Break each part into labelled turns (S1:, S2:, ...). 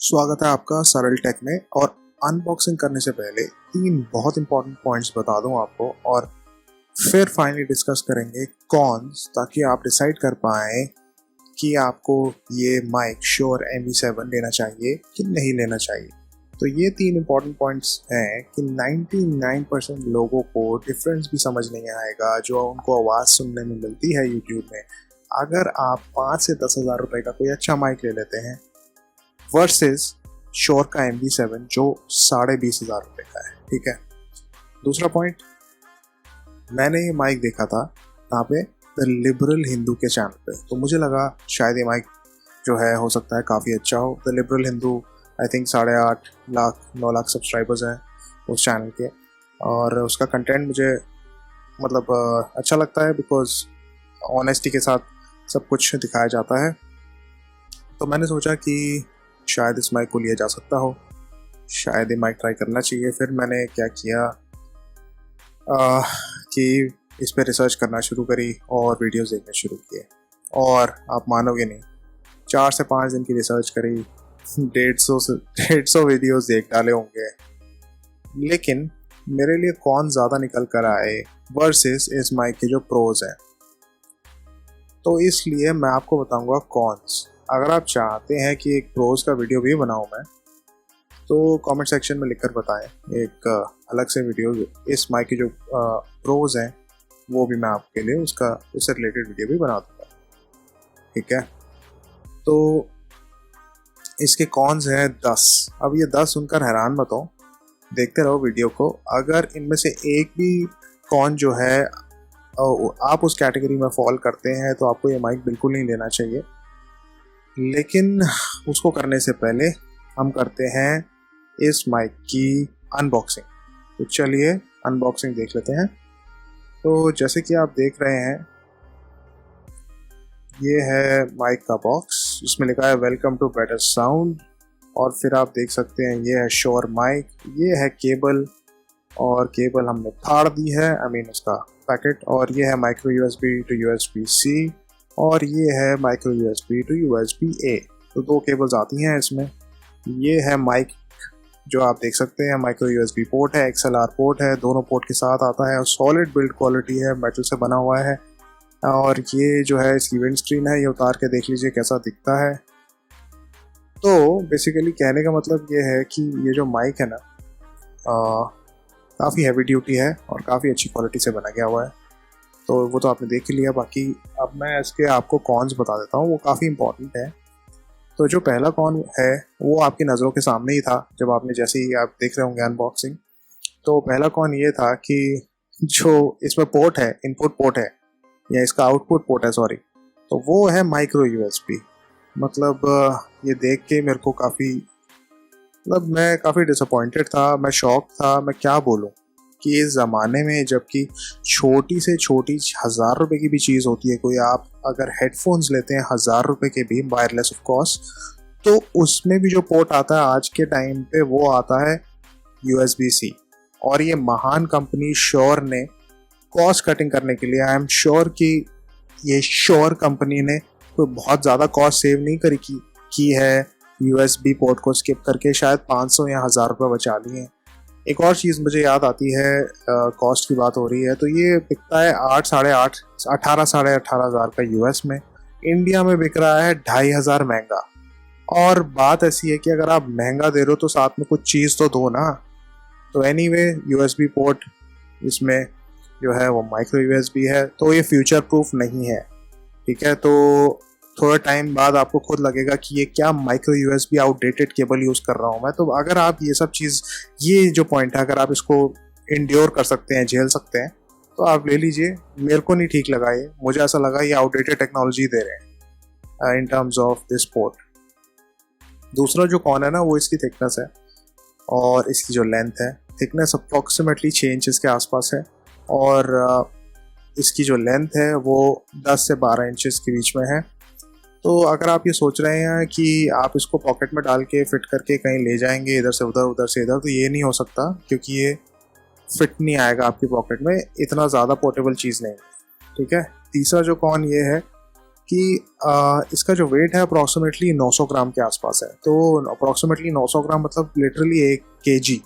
S1: स्वागत है आपका सरल टेक में। और अनबॉक्सिंग करने से पहले तीन बहुत इंपॉर्टेंट पॉइंट्स बता दूं आपको, और फिर फाइनली डिस्कस करेंगे कॉन्स, ताकि आप डिसाइड कर पाएं कि आपको ये माइक श्योर MV7 लेना चाहिए कि नहीं लेना चाहिए। तो ये तीन इंपॉर्टेंट पॉइंट्स हैं कि 99% लोगों को डिफरेंस भी समझ नहीं आएगा जो उनको आवाज़ सुनने में मिलती है यूट्यूब में, अगर आप 5 से 10 हज़ार रुपये का कोई अच्छा माइक ले लेते हैं वर्सेस श्योर का MV7 जो 20,500 रुपये का है। ठीक है। दूसरा पॉइंट, मैंने ये माइक देखा था यहाँ पे द लिबरल हिंदू के चैनल पे, तो मुझे लगा शायद ये माइक जो है हो सकता है काफ़ी अच्छा हो। The liberal Hindu I think 8.5 lakh 9 lakh subscribers हैं उस चैनल के, और उसका कंटेंट मुझे मतलब अच्छा लगता है बिकॉज ऑनेस्टी के साथ सब कुछ दिखाया जाता है। तो मैंने सोचा कि शायद इस माइक को लिया जा सकता हो, शायद ये माइक ट्राई करना चाहिए। फिर मैंने क्या किया कि इस पर रिसर्च करना शुरू करी और वीडियोस देखने शुरू किए, और आप मानोगे नहीं 4 से 5 दिन की रिसर्च करी, 150 वीडियोस देख डाले होंगे, लेकिन मेरे लिए कौन ज़्यादा निकल कर आए वर्सेस इस माइक के जो प्रोज हैं। तो इसलिए मैं आपको बताऊंगा कॉन्स। अगर आप चाहते हैं कि एक प्रोज का वीडियो भी बनाऊं मैं, तो कमेंट सेक्शन में लिखकर बताएं, एक अलग से वीडियो इस माइक के जो प्रोज हैं वो भी मैं आपके लिए उससे रिलेटेड वीडियो भी बना दूंगा। ठीक है। तो इसके कॉन्स हैं 10। अब ये 10 सुनकर हैरान मत हो, देखते रहो वीडियो को। अगर इनमें से एक भी कॉन जो है आप उस कैटेगरी में फॉल करते हैं तो आपको ये माइक बिल्कुल नहीं लेना चाहिए। लेकिन उसको करने से पहले हम करते हैं इस माइक की अनबॉक्सिंग। तो चलिए अनबॉक्सिंग देख लेते हैं। तो जैसे कि आप देख रहे हैं, ये है माइक का बॉक्स, इसमें लिखा है वेलकम टू बेटर साउंड, और फिर आप देख सकते हैं ये है श्योर माइक, ये है केबल, और केबल हमने फाड़ दी है, उसका पैकेट, और ये है माइक्रो USB टू USB-C, और ये है माइक्रो USB टू USB-A। तो 2 केबल्स आती हैं इसमें। ये है माइक जो आप देख सकते हैं, माइक्रो USB पोर्ट है, XLR पोर्ट है, दोनों पोर्ट के साथ आता है, और सॉलिड बिल्ड क्वालिटी है, मेटल से बना हुआ है। और ये जो है इसकी विंड स्क्रीन है, ये उतार के देख लीजिए कैसा दिखता है। तो बेसिकली कहने का मतलब ये है कि ये जो माइक है ना काफ़ी हैवी ड्यूटी है और काफ़ी अच्छी क्वालिटी से बना गया हुआ है। तो वो तो आपने देख ही लिया। बाकी अब मैं इसके आपको कॉन्स बता देता हूँ, वो काफ़ी इंपॉर्टेंट है। तो जो पहला कॉन है वो आपकी नज़रों के सामने ही था जब आपने, जैसे ही आप देख रहे होंगे अनबॉक्सिंग। तो पहला कॉन ये था कि जो इसमें पोर्ट है, इनपुट पोर्ट है, या इसका आउटपुट पोर्ट है सॉरी, तो वो है माइक्रो USB। मतलब ये देख के मेरे को काफ़ी मैं काफ़ी डिसअपॉइंटेड था, मैं शॉक था, मैं क्या बोलूँ कि इस ज़माने में जबकि छोटी से छोटी 1,000 रुपये की भी चीज़ होती है कोई, आप अगर हेडफोन्स लेते हैं 1,000 रुपये के भी, वायरलेस ऑफ कोर्स, तो उसमें भी जो पोर्ट आता है आज के टाइम पे वो आता है USB-C। और ये महान कंपनी श्योर ने कॉस्ट कटिंग करने के लिए, आई एम श्योर कि ये श्योर कंपनी ने कोई बहुत ज़्यादा कॉस्ट सेव नहीं की है, USB पोर्ट को स्किप करके शायद 500 या 1,000 रुपये बचा लिए हैं। एक और चीज़ मुझे याद आती है, कॉस्ट की बात हो रही है, तो ये बिकता है 18 साढ़े 18 हज़ार का US में, इंडिया में बिक रहा है 2,500 महंगा। और बात ऐसी है कि अगर आप महंगा दे रहे हो तो साथ में कुछ चीज़ तो दो ना। तो एनीवे USB पोर्ट इसमें जो है वो माइक्रो USB है, तो ये फ्यूचर प्रूफ नहीं है। ठीक है। तो थोड़ा टाइम बाद आपको खुद लगेगा कि ये क्या micro USB outdated cable use कर रहा हूँ मैं। तो अगर आप ये सब चीज़, ये जो पॉइंट है, अगर आप इसको इंड्योर कर सकते हैं, झेल सकते हैं, तो आप ले लीजिए। मेरे को नहीं ठीक लगा ये, मुझे ऐसा लगा ये आउटडेटेड टेक्नोलॉजी दे रहे हैं in terms of this port. दूसरा जो कॉन है ना, वो इसकी थिकनेस है, और इसकी जो लेंथ है, थिकनेस अप्रॉक्सीमेटली 6 इंचज़ के आसपास है, और इसकी जो लेंथ है वो 10 से 12 इंचज़ के बीच में है। तो अगर आप ये सोच रहे हैं कि आप इसको पॉकेट में डाल के फिट करके कहीं ले जाएंगे इधर से उधर, उधर से इधर, तो ये नहीं हो सकता, क्योंकि ये फिट नहीं आएगा आपकी पॉकेट में, इतना ज़्यादा पोर्टेबल चीज़ नहीं है। ठीक है। तीसरा जो कॉन ये है कि इसका जो वेट है अप्रॉक्सीमेटली 900 ग्राम के आसपास है। तो अप्रॉक्सीमेटली 900 ग्राम मतलब लिटरली 1 kg।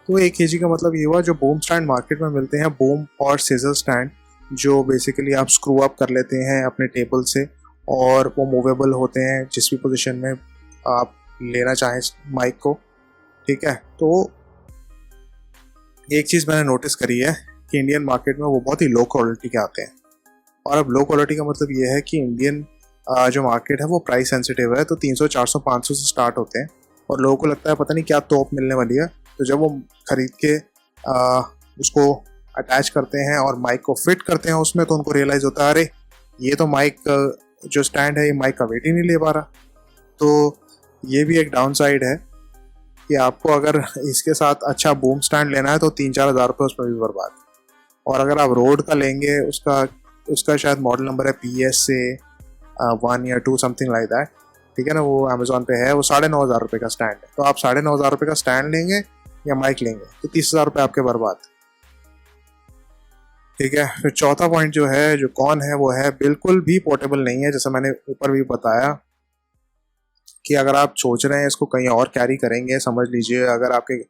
S1: तो 1 kg का मतलब ये हुआ, जो बूम स्टैंड मार्केट में मिलते हैं, बूम और सीजर स्टैंड, जो बेसिकली आप स्क्रू अप कर लेते हैं अपने टेबल से और वो मूवेबल होते हैं जिस भी पोजीशन में आप लेना चाहें माइक को, ठीक है। तो एक चीज़ मैंने नोटिस करी है कि इंडियन मार्केट में वो बहुत ही लो क्वालिटी के आते हैं। और अब लो क्वालिटी का मतलब ये है कि इंडियन जो मार्केट है वो प्राइस सेंसिटिव है, तो 300, 400, 500 से स्टार्ट होते हैं और लोगों को लगता है पता नहीं क्या तोप मिलने वाली है। तो जब वो खरीद के उसको अटैच करते हैं और माइक को फिट करते हैं उसमें, तो उनको रियलाइज़ होता है अरे ये तो माइक जो स्टैंड है ये माइक का वेट ही नहीं ले पा रहा। तो ये भी एक डाउन साइड है कि आपको अगर इसके साथ अच्छा बूम स्टैंड लेना है तो 3-4 हज़ार रुपये उसमें भी बर्बाद। और अगर आप रोड का लेंगे, उसका शायद मॉडल नंबर है PSA 1 या 2 समथिंग लाइक दैट, ठीक है ना, वो अमेजोन पे है, वो 9,500 रुपये का स्टैंड है। तो आप 9,500 रुपये का स्टैंड लेंगे या माइक लेंगे तो 30,000 रुपये आपके बर्बाद, ठीक है। फिर चौथा पॉइंट जो है, जो कौन है, वो है बिल्कुल भी पोर्टेबल नहीं है। जैसे मैंने ऊपर भी बताया कि अगर आप सोच रहे हैं इसको कहीं और कैरी करेंगे, समझ लीजिए अगर आपके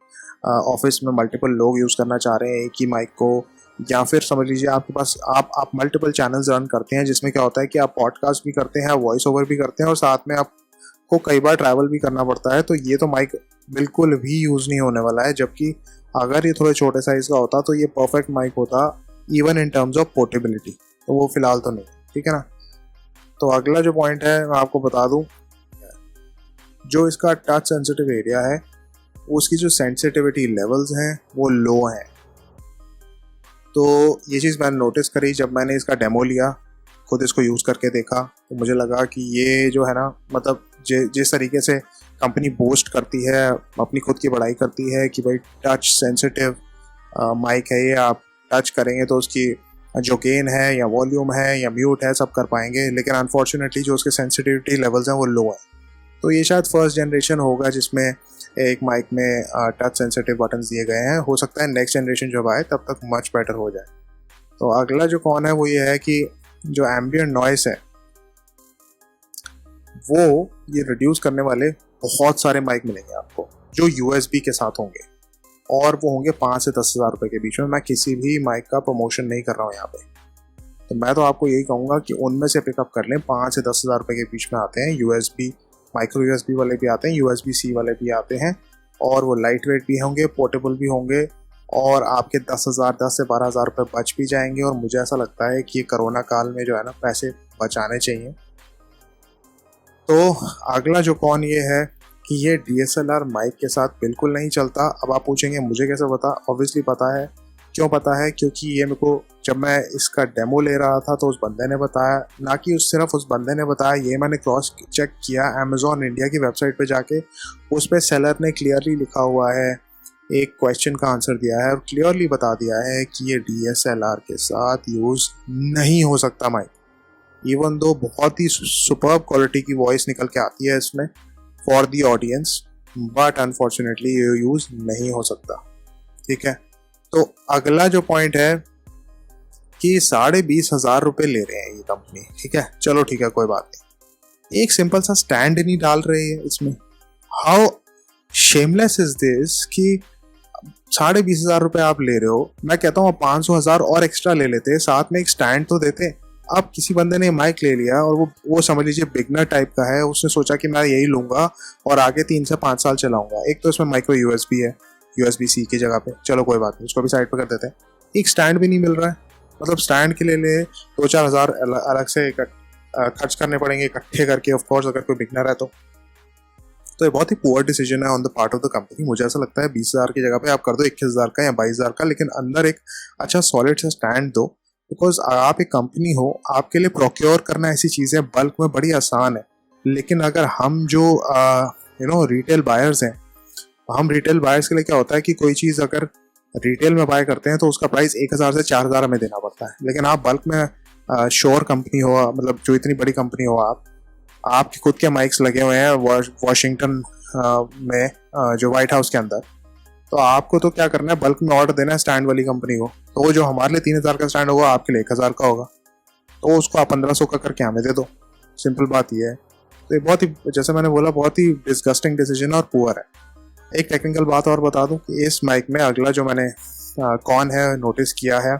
S1: ऑफिस में मल्टीपल लोग यूज़ करना चाह रहे हैं एक ही माइक को, या फिर समझ लीजिए आपके पास आप मल्टीपल चैनल्स रन करते हैं, जिसमें क्या होता है कि आप पॉडकास्ट भी करते हैं, वॉइस ओवर भी करते हैं और साथ में आपको कई बार ट्रैवल भी करना पड़ता है, तो ये तो माइक बिल्कुल भी यूज़ नहीं होने वाला है। जबकि अगर ये थोड़े छोटे साइज़ का होता तो ये परफेक्ट माइक होता, even in terms of portability. तो वो फिलहाल तो नहीं, ठीक है ना। तो अगला जो पॉइंट है मैं आपको बता दूं, जो इसका टच सेंसिटिव एरिया है उसकी जो सेंसिटिविटी लेवल्स हैं वो लो हैं। तो ये चीज़ मैंने नोटिस करी जब मैंने इसका डेमो लिया, खुद इसको यूज़ करके देखा, तो मुझे लगा कि ये जो है ना, मतलब जिस तरीके से कंपनी बोस्ट करती है, अपनी खुद की बड़ाई करती है कि भाई टच सेंसिटिव माइक है ये, आप टच करेंगे तो उसकी जो गेन है या वॉल्यूम है या म्यूट है सब कर पाएंगे, लेकिन अनफॉर्चुनेटली जो उसके सेंसिटिविटी लेवल्स हैं वो लो हैं। तो ये शायद फर्स्ट जनरेशन होगा जिसमें एक माइक में टच सेंसिटिव बटन्स दिए गए हैं। हो सकता है नेक्स्ट जनरेशन जब आए तब तक मच बेटर हो जाए। तो अगला जो कौन है वो ये है कि जो एम्बिएंट नॉइस है वो ये रिड्यूस करने वाले बहुत सारे माइक मिलेंगे आपको जो USB के साथ होंगे, और वो होंगे 5 से 10 हज़ार रुपये के बीच में। मैं किसी भी माइक का प्रमोशन नहीं कर रहा हूँ यहाँ पे, तो मैं तो आपको यही कहूँगा कि उनमें से पिकअप कर लें। 5 से 10 हज़ार रुपये के बीच में आते हैं USB, माइक्रो USB वाले भी आते हैं, USB-C वाले भी आते हैं, और वो लाइट वेट भी होंगे, पोर्टेबल भी होंगे, और आपके 10 से 12 हज़ार रुपये बच भी जाएंगे। और मुझे ऐसा लगता है कि ये कोरोना काल में जो है ना पैसे बचाने चाहिए। तो अगला जो कौन ये है कि ये DSLR माइक के साथ बिल्कुल नहीं चलता। अब आप पूछेंगे मुझे कैसे पता? ऑब्वियसली पता है। क्यों पता है? क्योंकि ये मेरे को जब मैं इसका डेमो ले रहा था तो उस बंदे ने बताया, ना कि सिर्फ उस बंदे ने बताया, ये मैंने क्रॉस चेक किया अमेजोन इंडिया की वेबसाइट पे जाके। उस पर सेलर ने क्लियरली लिखा हुआ है, एक क्वेश्चन का आंसर दिया है और क्लियरली बता दिया है कि ये DSLR के साथ यूज़ नहीं हो सकता माइक। इवन दो बहुत ही सुपर्ब क्वालिटी की वॉइस निकल के आती है इसमें for the audience, but unfortunately ये यूज़ नहीं हो सकता, ठीक है। तो अगला जो पॉइंट है कि 20,500 रुपये ले रहे हैं ये कंपनी, ठीक है, चलो ठीक है कोई बात नहीं, एक सिंपल सा स्टैंड नहीं डाल रही है इसमें। हाउ शेमलेस इज दिस कि 20,500 रुपये आप ले रहे हो। मैं कहता हूँ 500,000 और एक्स्ट्रा ले लेते, साथ में एक स्टैंड तो देते। अब किसी बंदे ने माइक ले लिया और वो समझ लीजिए बिगनर टाइप का है, उसने सोचा कि मैं यही लूंगा और आगे 3 से 5 साल चलाऊंगा। एक तो इसमें माइक्रो USB है, USB-C की जगह पे, चलो कोई बात नहीं, उसको भी साइड पे कर देते हैं। एक स्टैंड भी नहीं मिल रहा है, मतलब स्टैंड के लिए 2-4 हज़ार अलग से खर्च करने पड़ेंगे इकट्ठे करके, ऑफ कोर्स अगर कोई बिगनर है तो ये बहुत ही पुअर डिसीजन है on the part of the company. मुझे ऐसा लगता है 20,000 की जगह पे आप कर दो 21,000 का या 22,000 का, लेकिन अंदर एक अच्छा सॉलिड सा स्टैंड दो। बिकॉज आप एक कंपनी हो, आपके लिए प्रोक्योर करना ऐसी चीज़ें बल्क में बड़ी आसान है, लेकिन अगर हम जो रिटेल बायर्स हैं, हम रिटेल बायर्स के लिए क्या होता है कि कोई चीज़ अगर रिटेल में बाय करते हैं तो उसका प्राइस 1,000 से 4,000 हमें देना पड़ता है। लेकिन आप बल्क में श्योर कंपनी हो, मतलब जो इतनी बड़ी कंपनी हो, आपके खुद के माइक्स लगे हुए हैं वॉशिंगटन में, जो व्हाइट हाउस के अंदर, तो आपको तो क्या करना है, बल्क में ऑर्डर देना है स्टैंड वाली कंपनी को। तो वो जो हमारे लिए 3,000 का स्टैंड होगा आपके लिए 1,000 का होगा। तो उसको आप 1500 का करके हमें दे दो। सिंपल बात ये है। तो ये बहुत ही, जैसे मैंने बोला, बहुत ही डिस्गस्टिंग डिसीजन और पुअर है। एक टेक्निकल बात और बता दूं कि इस माइक में अगला जो मैंने कौन है नोटिस किया है,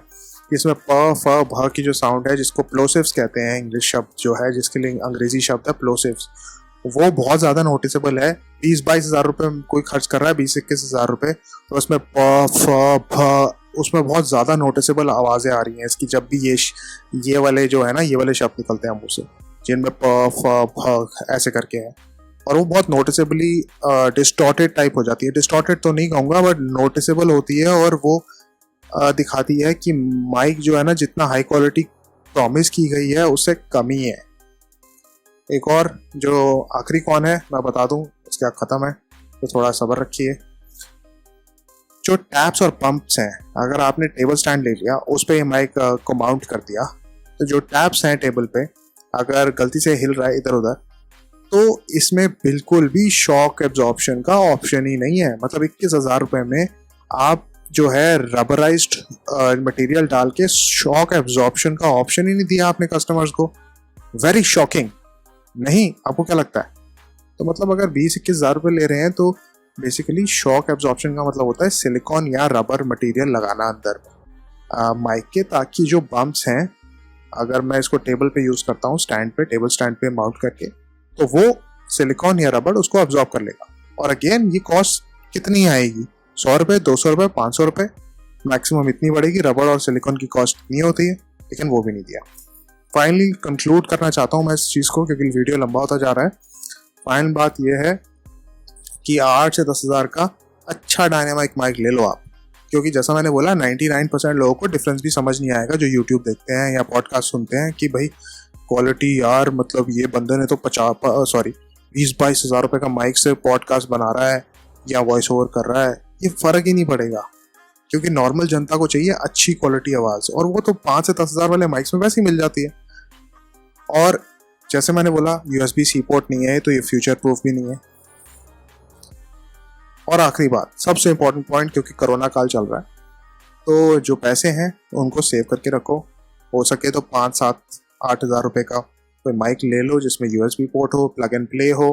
S1: इसमें प फ भ की जो साउंड है, जिसको प्लोसिव्स कहते हैं, इंग्लिश शब्द जो है जिसके लिए अंग्रेजी शब्द है प्लोसिव्स, वो बहुत ज़्यादा नोटिसेबल है। 20-22 हज़ार रुपये कोई खर्च कर रहा है, 20-21 हज़ार रुपये, तो उसमें प फ भ, उसमें बहुत ज़्यादा नोटिसेबल आवाज़ें आ रही हैं इसकी, जब भी ये वाले जो है ना, ये वाले शब्द निकलते हैं मुँह से, जिनमें प फ भ ऐसे करके हैं, और वो बहुत नोटिसेबली डिस्टॉर्टेड टाइप हो जाती है। डिस्टॉर्टेड तो नहीं कहूँगा, बट नोटिसेबल होती है, और वो दिखाती है कि माइक जो है ना, जितना हाई क्वालिटी प्रॉमिस की गई है उससे कम ही है। एक और जो आखिरी कौन है मैं बता दूं, उसके बाद ख़त्म है, तो थोड़ा सब्र रखिए। जो टैप्स और पंप्स हैं, अगर आपने टेबल स्टैंड ले लिया, उस पर माइक को माउंट कर दिया, तो जो टैप्स हैं टेबल पे, अगर गलती से हिल रहा है इधर उधर, तो इसमें बिल्कुल भी शॉक एब्जॉर्प्शन का ऑप्शन ही नहीं है। मतलब 21 हज़ार रुपये में आप जो है रबराइज्ड मटेरियल डाल के शॉक एब्जॉर्प्शन का ऑप्शन ही नहीं दिया आपने कस्टमर्स को। Very shocking. नहीं, आपको क्या लगता है? तो मतलब अगर 20-21 हज़ार रुपये ले रहे हैं, तो बेसिकली शॉक एब्जॉर्प्शन का मतलब होता है सिलिकॉन या रबर मटेरियल लगाना अंदर माइक के, ताकि जो बम्प्स हैं, अगर मैं इसको टेबल पे यूज़ करता हूँ, स्टैंड पे, टेबल स्टैंड पे माउंट करके, तो वो सिलिकॉन या रबर उसको एब्जॉर्ब कर लेगा। और अगेन ये कॉस्ट कितनी आएगी? 100 रुपये, 200 रुपये, 500 रुपये, मैक्सिमम इतनी बढ़ेगी। रबर और सिलिकॉन की कॉस्ट नहीं होती है, लेकिन वो भी नहीं दिया। फाइनली कंक्लूड करना चाहता हूँ मैं इस चीज़ को, क्योंकि वीडियो लंबा होता जा रहा है। फाइनल बात यह है कि 8 से 10 हज़ार का अच्छा डायनामिक माइक ले लो आप, क्योंकि जैसा मैंने बोला 99% लोगों को डिफरेंस भी समझ नहीं आएगा जो यूट्यूब देखते हैं या पॉडकास्ट सुनते हैं, कि भाई क्वालिटी यार, मतलब ये बंदे ने तो 20-22 हज़ार रुपये का माइक से पॉडकास्ट बना रहा है या वॉइस ओवर कर रहा है, ये फ़र्क ही नहीं पड़ेगा, क्योंकि नॉर्मल जनता को चाहिए अच्छी क्वालिटी आवाज़, और वो तो 5 से 10 हज़ार वाले माइक्स में वैसे ही मिल जाती है। और जैसे मैंने बोला, USB-C पोर्ट नहीं है, तो ये फ्यूचर प्रूफ भी नहीं है। और आखिरी बात, सबसे इम्पोर्टेंट पॉइंट, क्योंकि कोरोना काल चल रहा है, तो जो पैसे हैं उनको सेव करके रखो। हो सके तो 5-7-8 हज़ार रुपये का कोई माइक ले लो जिसमें USB पोर्ट हो, प्लग एंड प्ले हो,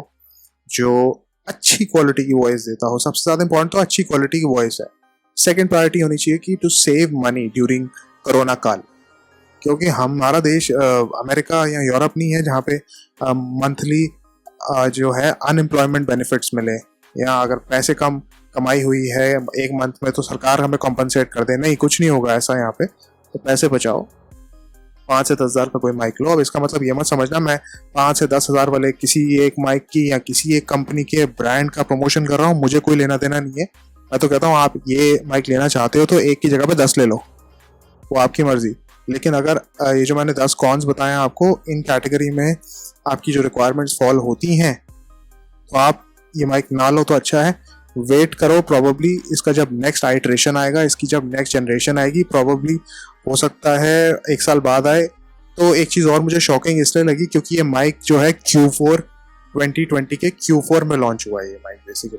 S1: जो अच्छी क्वालिटी की वॉइस देता हो। सबसे ज़्यादा इंपॉर्टेंट तो अच्छी क्वालिटी की वॉइस है। सेकेंड प्रायोरिटी होनी चाहिए कि to save money during corona काल, क्योंकि हमारा देश अमेरिका या यूरोप नहीं है जहाँ पे मंथली जो है अनएम्प्लॉयमेंट बेनिफिट्स मिले, या अगर पैसे कम कमाई हुई है एक मंथ में तो सरकार हमें कॉम्पनसेट कर दे। नहीं, कुछ नहीं होगा ऐसा यहाँ पे। तो पैसे बचाओ, 5 से 10 हज़ार का कोई माइक लो। अब इसका मतलब ये मत समझना मैं 5 से 10 हज़ार वाले किसी एक माइक की या किसी एक कंपनी के ब्रांड का प्रमोशन कर रहा हूँ, मुझे कोई लेना देना नहीं है। मैं तो कहता हूँ आप ये माइक लेना चाहते हो तो एक की जगह पे 10 ले लो, वो आपकी मर्जी। लेकिन अगर ये जो मैंने 10 कॉन्स बताए आपको, इन कैटेगरी में आपकी जो रिक्वायरमेंट्स फॉल होती हैं, तो आप ये माइक ना लो तो अच्छा है। वेट करो, प्रॉबेबली इसका जब नेक्स्ट आइटरेशन आएगा, इसकी जब नेक्स्ट जनरेशन आएगी, प्रॉबेबली हो सकता है 1 साल बाद आए। तो एक चीज़ और मुझे शॉकिंग इसलिए लगी क्योंकि ये माइक जो है Q4 2020 के Q4 में लॉन्च हुआ है। ये माइक बेसिकली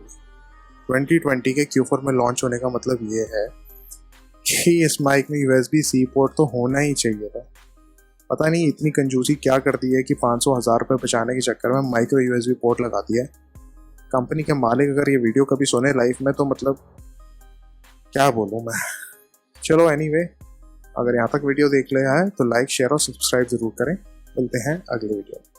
S1: 2020 के Q4 में लॉन्च होने का मतलब ये है कि इस माइक में USB-C पोर्ट तो होना ही चाहिए था। पता नहीं इतनी कंजूसी क्या कर दी है कि 500-1000 रुपये बचाने के चक्कर में माइक्रो USB पोर्ट लगा दिया है। कंपनी के मालिक अगर ये वीडियो कभी सुने लाइफ में, तो मतलब क्या बोलूँ मैं। चलो एनीवे, अगर यहाँ तक वीडियो देख लिया है तो लाइक, शेयर और सब्सक्राइब ज़रूर करें। मिलते हैं अगले वीडियो में।